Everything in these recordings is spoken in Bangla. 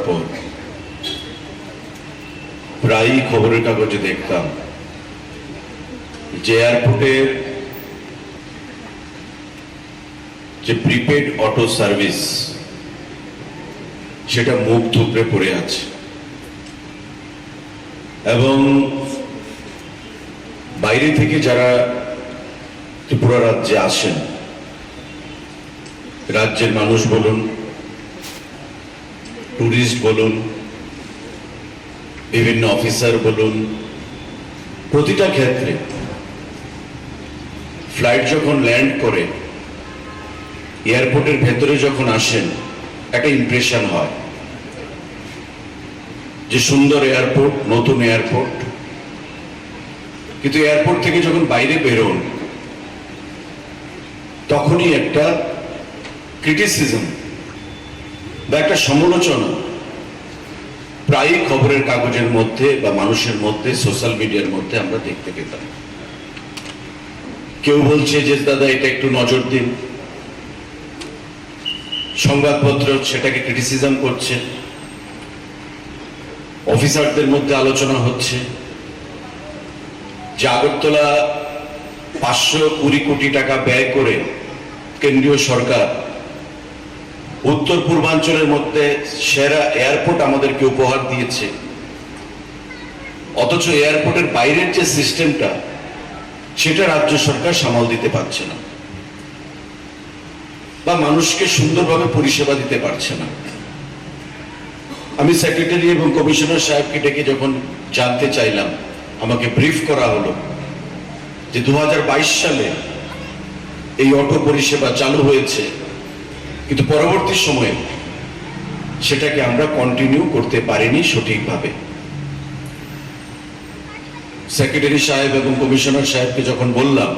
পর প্রায়ই খবরের কাগজে দেখতাম যে এয়ারপোর্টের যে প্রিপেড অটো সার্ভিস সেটা মুখ থুবড়ে পড়ে আছে এবং বাইরে থেকে যারা ত্রিপুরা রাজ্যে আসেন, রাজ্যের মানুষ বলুন, টুরিস্ট বলুন, বিভিন্ন অফিসার বলুন, প্রতিটা ক্ষেত্রে ফ্লাইট যখন ল্যান্ড করে এয়ারপোর্টের ভেতরে যখন আসেন একটা ইমপ্রেশন হয় যে সুন্দর এয়ারপোর্ট, নতুন এয়ারপোর্ট। কিন্তু এয়ারপোর্ট থেকে যখন বাইরে বেরোন তখনই একটা ক্রিটিসিজম বা একটা সমালোচনা প্রায়ই খবরের কাগজের মধ্যে বা মানুষের মধ্যে, সোশ্যাল মিডিয়ার মধ্যে আমরা দেখতে পেতাম। কেউ বলছে যে দাদা এটা একটু নজর দিন, সংবাদপত্র সেটাকে ক্রিটিসিজম করছে, অফিসারদের মধ্যে আলোচনা হচ্ছে যে আগরতলা 520 কোটি টাকা ব্যয় করে কেন্দ্রীয় সরকার উত্তর পূর্বাঞ্চলের মধ্যে সেরা এয়ারপোর্ট আমাদেরকে উপহার দিয়েছে, অথচ এয়ারপোর্টের বাইরের যে সিস্টেমটা সেটা রাজ্য সরকার সামাল দিতে পারছে না বা মানুষকে সুন্দরভাবে পরিষেবা দিতে পারছে না। আমি সেক্রেটারি এবং কমিশনার সাহেবকে ডেকে যখন জানতে চাইলাম, আমাকে ব্রিফ করা হলো যে 2022 সালে এই অটো পরিষেবা চালু হয়েছে, কিন্তু পরবর্তী সময়ে সেটাকে আমরা কন্টিনিউ করতে পারিনি সঠিকভাবে। সেক্রেটারি সাহেব এবং কমিশনার সাহেবকে যখন বললাম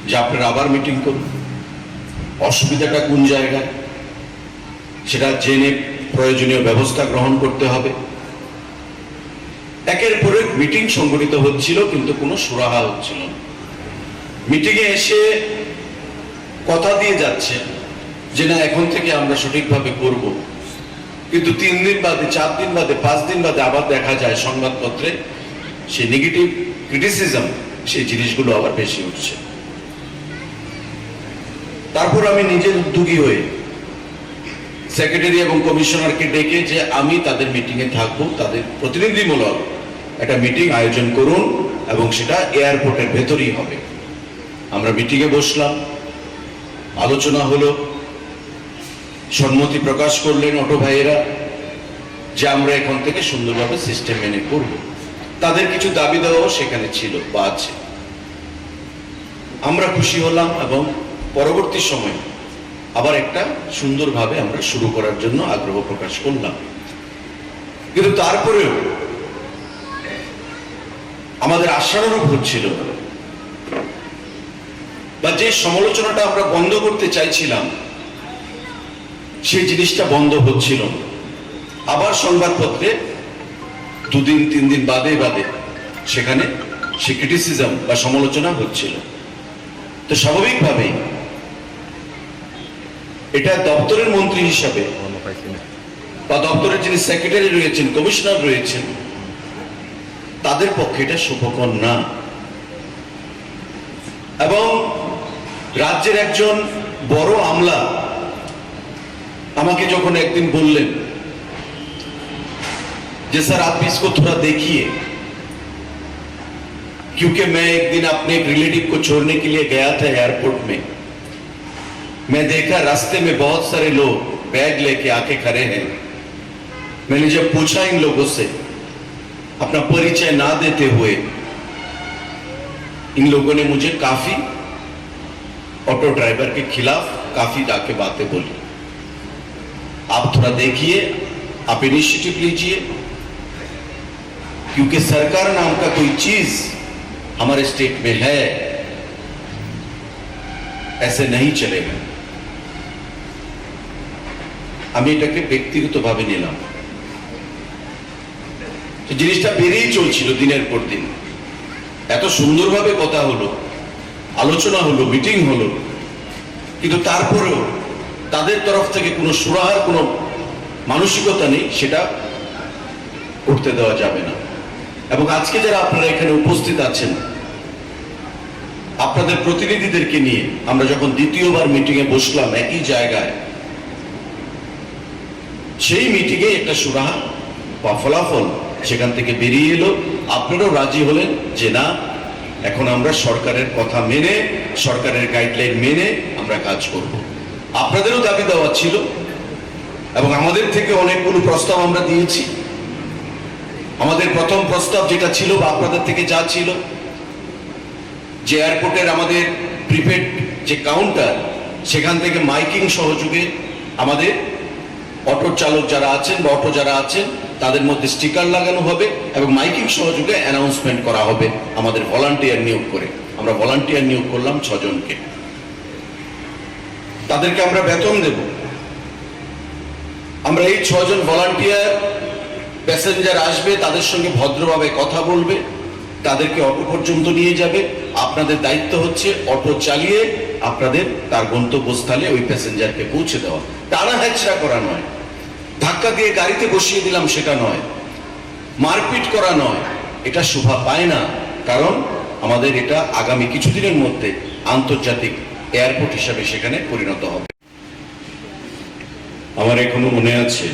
যে আপনারা আবার মিটিং করুন, অসুবিধাটা কোন জায়গায় সেটা জেনে প্রয়োজনীয় ব্যবস্থা গ্রহণ করতে হবে। একের পর এক মিটিং সংগঠিত হচ্ছিল কিন্তু কোনো সুরাহা হচ্ছিল না। মিটিংয়ে এসে কথা দিয়ে যাচ্ছে যে না এখন থেকে আমরা সঠিকভাবে করব, কিন্তু 3 দিন বাদে, 4 দিন বাদে, 5 দিন বাদে আবার দেখা যায় সংবাদপত্রে সেই নেগেটিভ ক্রিটিসিজম, সেই জিনিসগুলো আবার বেশি উঠছে। তারপর আমি নিজের উদ্যোগী হয়ে সেক্রেটারি এবং কমিশনারকে ডেকে যে আমি তাদের মিটিংয়ে থাকবো, তাদের প্রতিনিধিমূলক একটা মিটিং আয়োজন করুন এবং সেটা এয়ারপোর্টের ভেতরেই হবে। আমরা মিটিংয়ে বসলাম, আলোচনা হলো, সম্মতি প্রকাশ করলেন অটো ভাইয়েরা যে আমরা এখন থেকে সুন্দরভাবে সিস্টেম মেনে করব। তাদের কিছু দাবি দেওয়াও সেখানে ছিল বা আছে। আমরা খুশি হলাম এবং পরবর্তী সময়ে আবার একটা সুন্দরভাবে আমরা শুরু করার জন্য আগ্রহ প্রকাশ করলাম। কিন্তু তারপরেও আমাদের আশানুরূপ হচ্ছিল বা যে সমালোচনাটা আমরা বন্ধ করতে চাইছিলাম সেই জিনিসটা বন্ধ হচ্ছিল। আবার সংবাদপত্রে 2 দিন 3 দিন বাদে বাদে সেখানে সে ক্রিটিসিজম বা সমালোচনা হচ্ছিল। তো স্বাভাবিকভাবেই এটা দপ্তরের মন্ত্রী হিসাবে বা দপ্তরের যিনি সেক্রেটারি রয়েছেন, কমিশনার রয়েছেন, তাদের পক্ষে এটা শুভকর না। এবং রাজ্যের একজন বড় আমলা আমাকে যখন একদিন বললেন যে सर आप इसको थोड़ा देखिए, क्योंकि मैं एक दिन अपने एक रिलेटिव को छोड़ने के लिए गया था एयरपोर्ट में, मैं देखा रास्ते में बहुत सारे लोग बैग लेके आके खड़े हैं। मैंने जब पूछा इन लोगों से, अपना परिचय ना देते हुए इन लोगों ने मुझे काफी ऑटो ड्राइवर के खिलाफ काफी जाके बातें बोली। आप थोड़ा देखिए, आप इनिशिएटिव लीजिए, क्योंकि सरकार नाम का कोई चीज हमारे स्टेट में है, ऐसे नहीं चलेगा। আমি এটাকে ব্যক্তিগতভাবে নিলাম। জিনিসটা বেড়েই চলছিল দিনের পর দিন। এত সুন্দরভাবে কথা হলো, আলোচনা হলো, মিটিং হলো, কিন্তু তারপরেও তাদের তরফ থেকে কোনো সুরাহার কোনো মানসিকতা নেই, সেটা করতে দেওয়া যাবে না। এবং আজকে যারা আপনারা এখানে উপস্থিত আছেন, আপনাদের প্রতিনিধিদেরকে নিয়ে আমরা যখন দ্বিতীয়বার মিটিংয়ে বসলাম একই জায়গায়, সেই মিটিংয়ে একটা সুরাহা বা ফলাফল সেখান থেকে বেরিয়ে এলো। আপনারাও রাজি হলেন যে না, এখন আমরা সরকারের কথা মেনে, সরকারের গাইডলাইন মেনে আমরা কাজ করব। আপনাদেরও দাবি দেওয়া ছিল এবং আমাদের থেকে অনেকগুলো প্রস্তাব আমরা দিয়েছি। আমাদের প্রথম প্রস্তাব যেটা ছিল বা আপনাদের থেকে যা ছিল, যে এয়ারপোর্টের আমাদের প্রিপেড যে কাউন্টার, সেখান থেকে মাইকিং সহযোগে আমাদের অটো চালক যারা আছেন বা অটো যারা আছেন তাদের মধ্যে স্টিকার লাগানো হবে এবং মাইকিং সহযোগে অ্যানাউন্সমেন্ট করা হবে আমাদের ভলান্টিয়ার নিয়োগ করে। আমরা ভলান্টিয়ার নিয়োগ করলাম 6 জনকে। তাদেরকে আমরা বেতন দেব। আমরা এই 6 জন ভলান্টিয়ার, প্যাসেঞ্জার আসবে, তাদের সঙ্গে ভদ্রভাবে কথা বলবে, তাদেরকে অটো পর্যন্ত নিয়ে যাবে। আপনাদের দায়িত্ব হচ্ছে অটো চালিয়ে আপনাদের তার গন্তব্যস্থলে ওই প্যাসেঞ্জারকে পৌঁছে দেওয়া। টানা হেঁচড়া করা নয়, ধাক্কা দিয়ে গাড়িতে বসিয়ে দিলাম সেটা নয়, মারপিট করা নয়, এটা শোভা পায় না। কারণ আমাদের এটা আগামী কিছুদিনের মধ্যে আন্তর্জাতিক এয়ারপোর্ট হিসাবে সেখানে পরিণত হবে। আমার এখনো মনে আছে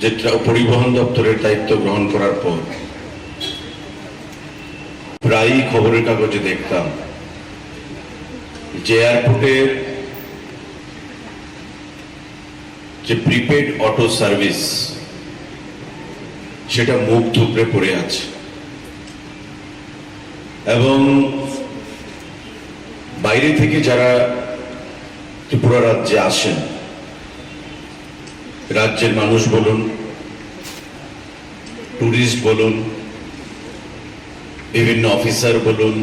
যে পরিবহন দপ্তরের দায়িত্ব গ্রহণ করার পর প্রায়ই খবরের কাগজে দেখতাম যে এয়ারপোর্টের যে প্রিপেড অটো সার্ভিস সেটা মুখ থুবড়ে পড়ে আছে এবং বাইরে থেকে যারা ত্রিপুরা রাজ্যে আসেন, রাজ্যের মানুষ বলুন, টুরিস্ট বলুন, বিভিন্ন অফিসার বলুন,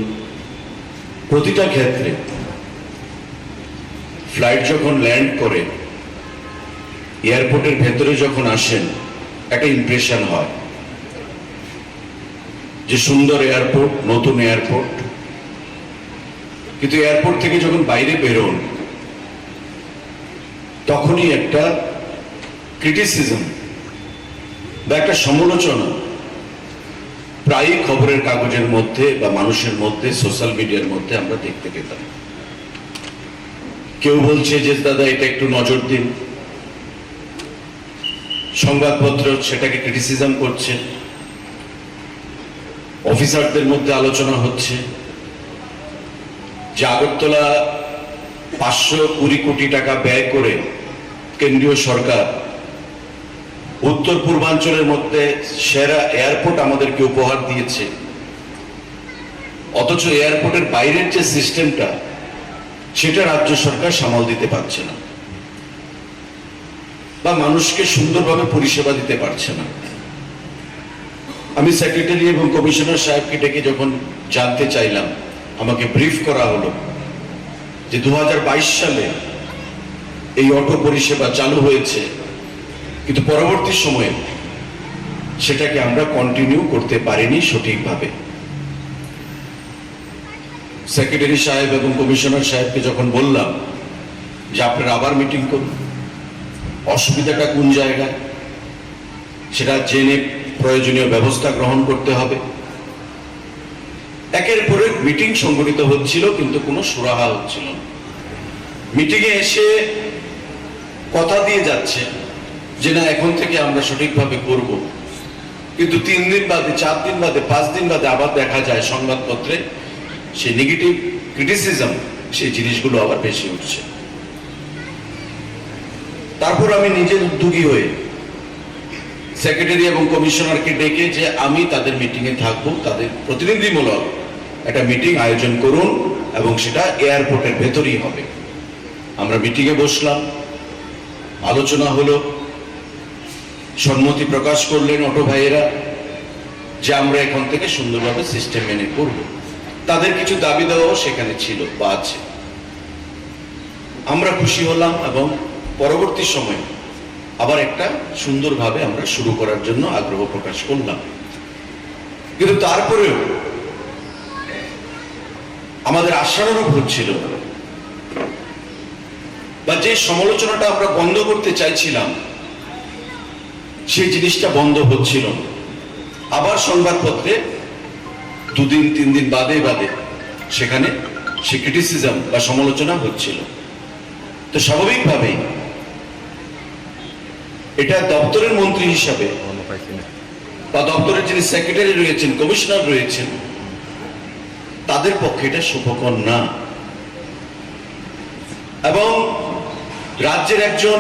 প্রতিটা ক্ষেত্রে ফ্লাইট যখন ল্যান্ড করে এয়ারপোর্টের ভেতরে যখন আসেন একটা ইমপ্রেশন হয় যে সুন্দর এয়ারপোর্ট, নতুন এয়ারপোর্ট। কিন্তু এয়ারপোর্ট থেকে যখন বাইরে বেরোন তখনই একটা ক্রিটিসিজম বা একটা সমালোচনা প্রায়ই খবরের কাগজের মধ্যে বা মানুষের মধ্যে, সোশ্যাল মিডিয়ার মধ্যে আমরা দেখতে পেতাম। কেউ বলছে যে দাদা এটা একটু নজর দিন, সংবাদপত্র সেটাকে ক্রিটিসিজম করছে, অফিসারদের মধ্যে আলোচনা হচ্ছে যে আগরতলা 520 কোটি টাকা ব্যয় করে কেন্দ্রীয় সরকার উত্তর পূর্বাঞ্চলের মধ্যে সেরা এয়ারপোর্ট আমাদেরকে উপহার দিয়েছে, অথচ এয়ারপোর্টের বাইরের যে সিস্টেমটা সেটা রাজ্য সরকার সামাল দিতে পারছে না বা মানুষকে সুন্দরভাবে পরিষেবা দিতে পারছে না। আমি সেক্রেটারি এবং কমিশনার সাহেবকে ডেকে যখন জানতে চাইলাম, আমাকে ব্রিফ করা হলো যে 2022 সালে এই অটো পরিষেবা চালু হয়েছে, কিন্তু পরবর্তী সময়ে সেটাকে আমরা কন্টিনিউ করতে পারিনি সঠিকভাবে। সেক্রেটারি সাহেব এবং কমিশনার সাহেবকে যখন বললাম যে আপনারা আবার মিটিং করুন, অসুবিধাটা কোন জায়গায় সেটা জেনে প্রয়োজনীয় ব্যবস্থা গ্রহণ করতে হবে। একের পর এক মিটিং সংগঠিত হচ্ছিল কিন্তু কোনো সুরাহা হচ্ছিল না। মিটিংয়ে এসে কথা দিয়ে যাচ্ছে যে না এখন থেকে আমরা সঠিকভাবে করব, কিন্তু 3 দিন বাদে, 4 দিন বাদে, 5 দিন বাদে আবার দেখা যায় সংবাদপত্রে সেই নেগেটিভ ক্রিটিসিজম, সেই জিনিসগুলো আবার বেশি উঠছে। তারপর আমি নিজের উদ্যোগী হয়ে সেক্রেটারি এবং কমিশনারকে ডেকে যে আমি তাদের মিটিংয়ে থাকবো, তাদের প্রতিনিধিমূলক একটা মিটিং আয়োজন করুন এবং সেটা এয়ারপোর্টের ভেতরেই হবে। আমরা মিটিংয়ে বসলাম, আলোচনা হলো, সম্মতি প্রকাশ করলেন অটো ভাইয়েরা যে আমরা এখন থেকে সুন্দরভাবে সিস্টেম মেনে করব। তাদের কিছু দাবি দেওয়াও সেখানে ছিল বা আছে। আমরা খুশি হলাম এবং পরবর্তী সময়ে আবার একটা সুন্দরভাবে আমরা শুরু করার জন্য আগ্রহ প্রকাশ করলাম। কিন্তু তারপরেও আমাদের আশানুরূপ হচ্ছিল বা যে সমালোচনাটা আমরা বন্ধ করতে চাইছিলাম সেই জিনিসটা বন্ধ হচ্ছিল না। আবার সংবাদপত্রে 2 দিন 3 দিন বাদে বাদে সেখানে সে ক্রিটিসিজম বা সমালোচনা হচ্ছিল। তো স্বাভাবিকভাবেই এটা দপ্তরের মন্ত্রী হিসাবে বা দপ্তরের যিনি সেক্রেটারি রয়েছেন, কমিশনার রয়েছেন, তাদের পক্ষে এটা শুভকর না। এবং রাজ্যের একজন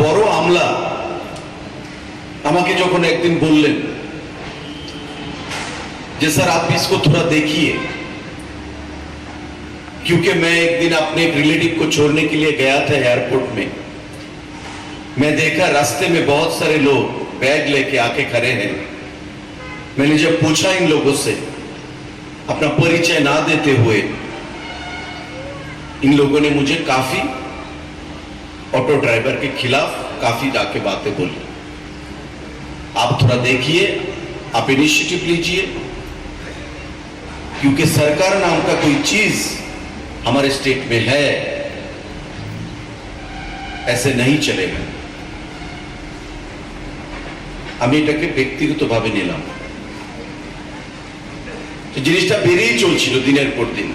বড় আমলা আমাকে যখন একদিন বললেন যে सर आप इसको थोड़ा देखिए, क्योंकि मैं एक दिन अपने एक रिलेटिव को छोड़ने के लिए गया था एयरपोर्ट में, मैं देखा रास्ते में बहुत सारे लोग बैग लेके आके खड़े हैं। मैंने जब पूछा इन लोगों से, अपना परिचय ना देते हुए इन लोगों ने मुझे काफी ऑटो ड्राइवर के खिलाफ काफी जाके बातें बोली। आप थोड़ा देखिए, आप इनिशिएटिव लीजिए, क्योंकि सरकार नाम का कोई चीज हमारे स्टेट में है, ऐसे नहीं चलेगा। আমি এটাকে ব্যক্তিগতভাবে নিলাম। জিনিসটা বেড়েই চলছিল দিনের পর দিন।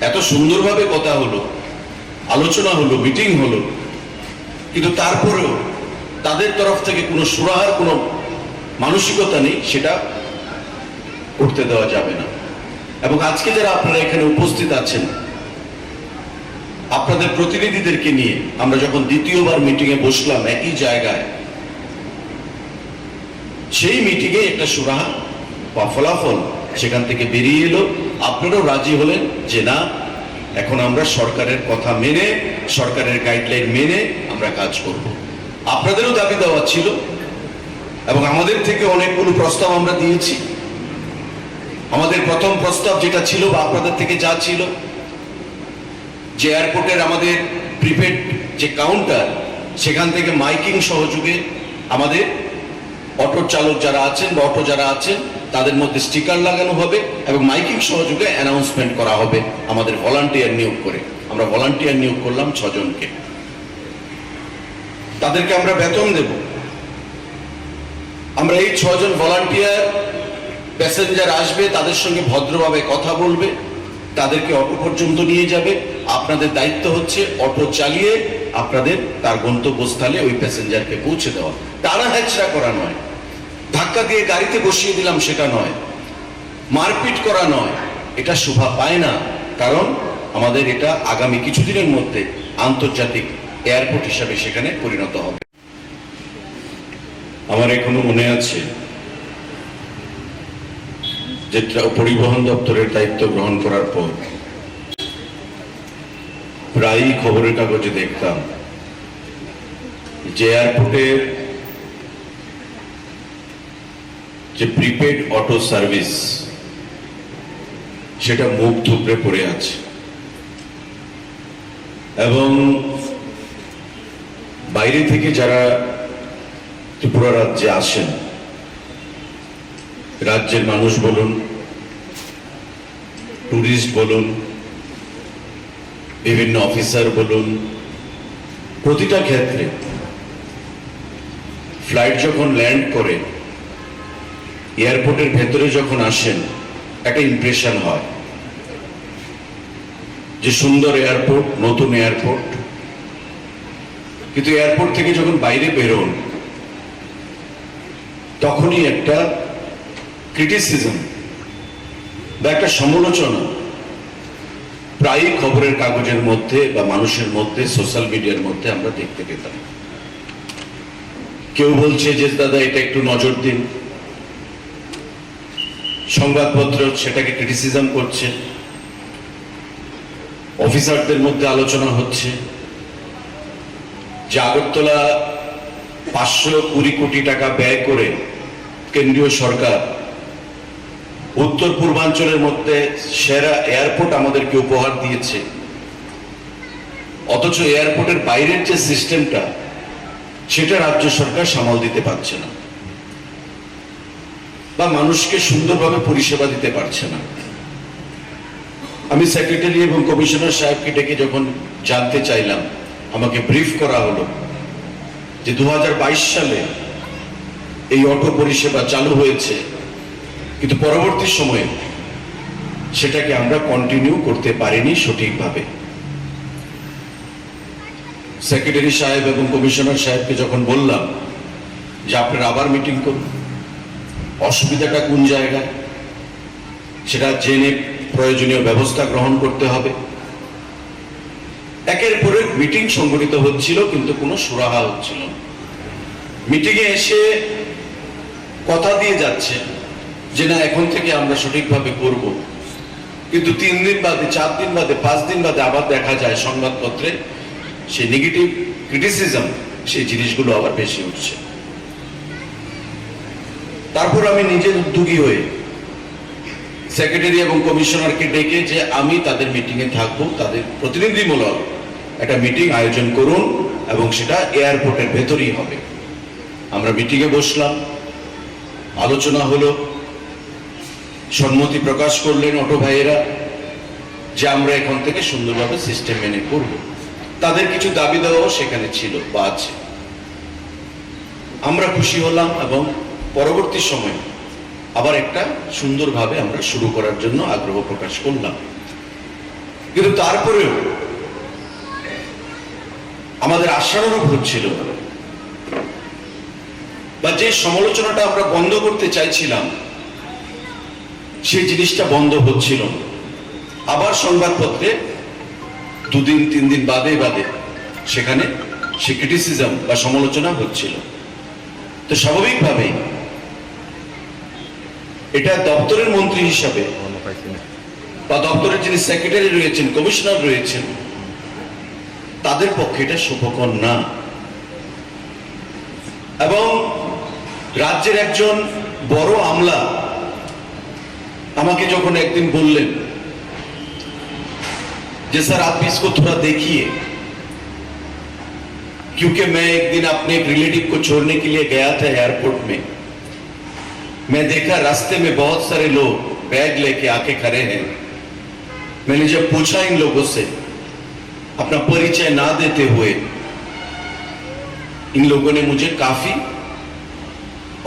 এত সুন্দরভাবে কথা হলো, আলোচনা হলো, মিটিং হলো, কিন্তু তারপরেও তাদের তরফ থেকে কোনো সুরাহার কোনো মানসিকতা নেই, সেটা করতে দেওয়া যাবে না। এবং আজকে যারা আপনারা এখানে উপস্থিত আছেন, আপনাদের প্রতিনিধিদেরকে নিয়ে আমরা যখন দ্বিতীয়বার মিটিংয়ে বসলাম একই জায়গায়, সেই মিটিংয়ে একটা সুরাহা বা ফলাফল সেখান থেকে বেরিয়ে এলো। আপনারাও রাজি হলেন যে না, এখন আমরা সরকারের কথা মেনে, সরকারের গাইডলাইন মেনে আমরা কাজ করব। আপনাদেরও দাবি দেওয়া ছিল এবং আমাদের থেকে অনেকগুলো প্রস্তাব আমরা দিয়েছি। আমাদের প্রথম প্রস্তাব যেটা ছিল বা আপনাদের থেকে যা ছিল, যে এয়ারপোর্টের আমাদের প্রিপেড যে কাউন্টার, সেখান থেকে মাইকিং সহযোগে আমাদের অটো চালক যারা আছেন বা অটো যারা আছেন তাদের মধ্যে স্টিকার লাগানো হবে এবং মাইকিং সহযোগে অ্যানাউন্সমেন্ট করা হবে আমাদের ভলান্টিয়ার নিয়োগ করে। আমরা ভলান্টিয়ার নিয়োগ করলাম 6 জনকে। তাদেরকে আমরা বেতন দেব। আমরা এই 6 জন ভলান্টিয়ার, প্যাসেঞ্জার আসবে, তাদের সঙ্গে ভদ্রভাবে কথা বলবে, তাদেরকে অটো পর্যন্ত নিয়ে যাবে। আপনাদের দায়িত্ব হচ্ছে অটো চালিয়ে আপনাদের তার গন্তব্যস্থলে ওই প্যাসেঞ্জারকে পৌঁছে দেওয়া। টানা হেঁচড়া করা নয়, ধাক্কা দিয়ে গাড়িতে বসিয়ে দিলাম সেটা নয়, মারপিট করা নয়, এটা শোভা পায় না। কারণ আমাদের এটা আগামী কিছুদিনের মধ্যে আন্তর্জাতিক এয়ারপোর্ট হিসাবে সেখানে পরিণত হবে। আমার এখনো মনে আছে যে পরিবহন দপ্তরের দায়িত্ব গ্রহণ করার পর প্রায়ই খবরের কাগজে দেখতাম যে এয়ারপোর্টের যে প্রিপেড অটো সার্ভিস সেটা মুখ থুবড়ে পড়ে আছে এবং বাইরে থেকে যারা ত্রিপুরা রাজ্যে আসেন, রাজ্যের মানুষ বলুন, টুরিস্ট বলুন, বিভিন্ন অফিসার বলুন, প্রতিটা ক্ষেত্রে ফ্লাইট যখন ল্যান্ড করে এয়ারপোর্টের ভেতরে যখন আসেন একটা ইমপ্রেশন হয় যে সুন্দর এয়ারপোর্ট, নতুন এয়ারপোর্ট। কিন্তু এয়ারপোর্ট থেকে যখন বাইরে বেরোন তখনই একটা ক্রিটিসিজম বা একটা সমালোচনা প্রায়ই খবরের কাগজের মধ্যে বা মানুষের মধ্যে, সোশ্যাল মিডিয়ার মধ্যে আমরা দেখতে পেতাম। কেউ বলছে যে দাদা এটা একটু নজর দিন, সংবাদপত্র সেটাকে ক্রিটিসিজম করছে, অফিসারদের মধ্যে আলোচনা হচ্ছে যে আগরতলা 520 কোটি টাকা ব্যয় করে কেন্দ্রীয় সরকার উত্তর পূর্বাঞ্চলের মধ্যে সেরা এয়ারপোর্ট আমাদেরকে উপহার দিয়েছে, অথচ এয়ারপোর্টের বাইরের যে সিস্টেমটা সেটা রাজ্য সরকার সামাল দিতে পারছে না বা মানুষকে সুন্দরভাবে পরিষেবা দিতে পারছে না। আমি সেক্রেটারি এবং কমিশনার সাহেবকে ডেকে যখন জানতে চাইলাম আমাকে ব্রিফ করা হলো যে 2022 সালে এই অটো পরিষেবা চালু হয়েছে, কিন্তু পরবর্তী সময়ে সেটাকে আমরা কন্টিনিউ করতে পারিনি সঠিকভাবে। সেক্রেটারি সাহেব এবং কমিশনার সাহেবকে যখন বললাম যে আপনারা আবার মিটিং করুন, অসুবিধাটা কোন জায়গায় সেটা জেনে প্রয়োজনীয় ব্যবস্থা গ্রহণ করতে হবে। একের পর এক মিটিং সংগঠিত হচ্ছিল, কিন্তু কোনো সুরাহা হচ্ছিল না। মিটিংয়ে এসে কথা দিয়ে যাচ্ছে যে না এখন থেকে আমরা সঠিকভাবে করব, কিন্তু 3 দিন বাদে, 4 দিন বাদে, 5 দিন বাদে আবার দেখা যায় সংবাদপত্রে সেই নেগেটিভ ক্রিটিসিজম, সেই জিনিসগুলো আবার বেশি উঠছে। তারপর আমি নিজের উদ্যোগী হয়ে সেক্রেটারি এবং কমিশনারকে ডেকে যে আমি তাদের মিটিংয়ে থাকবো, তাদের প্রতিনিধিমূলক একটা মিটিং আয়োজন করুন এবং সেটা এয়ারপোর্টের ভেতরেই হবে। আমরা মিটিংয়ে বসলাম, আলোচনা হলো, সম্মতি প্রকাশ করলেন অটো ভাইয়েরা যে আমরা এখন থেকে সুন্দরভাবে সিস্টেম মেনে করব। তাদের কিছু দাবি দেওয়াও সেখানে ছিল বা আছে। আমরা খুশি হলাম এবং পরবর্তী সময়ে আবার একটা সুন্দরভাবে আমরা শুরু করার জন্য আগ্রহ প্রকাশ করলাম। কিন্তু তারপরেও আমাদের আশানুরূপ হচ্ছিল বা যে সমালোচনাটা আমরা বন্ধ করতে চাইছিলাম সেই জিনিসটা বন্ধ হচ্ছিল না। আবার সংবাদপত্রে 2 দিন 3 দিন বাদে বাদে সেখানে সে ক্রিটিসিজম বা সমালোচনা হচ্ছিল। তো স্বাভাবিকভাবেই এটা দপ্তরের মন্ত্রী হিসাবে বা দপ্তরের যিনি সেক্রেটারি রয়েছেন, কমিশনার রয়েছেন, তাদের পক্ষে এটা সুখকর না। এবং রাজ্যের একজন বড় আমলা আমাকে যখন একদিন বললেন যে স্যার आप इसको थोड़ा देखिए, क्योंकि मैं एक दिन अपने एक रिलेटिव को छोड़ने के लिए गया था एयरपोर्ट में, मैं देखा रास्ते में बहुत सारे लोग बैग लेके आके खड़े हैं। मैंने जब पूछा इन लोगों से, अपना परिचय ना देते हुए इन लोगों ने मुझे काफी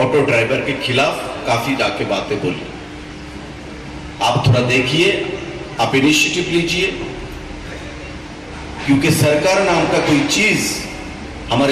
ऑटो ड्राइवर के खिलाफ काफी जाके बातें बोली। आप थोड़ा देखिए, आप इनिशिएटिव लीजिए, क्योंकि सरकार नाम का कोई चीज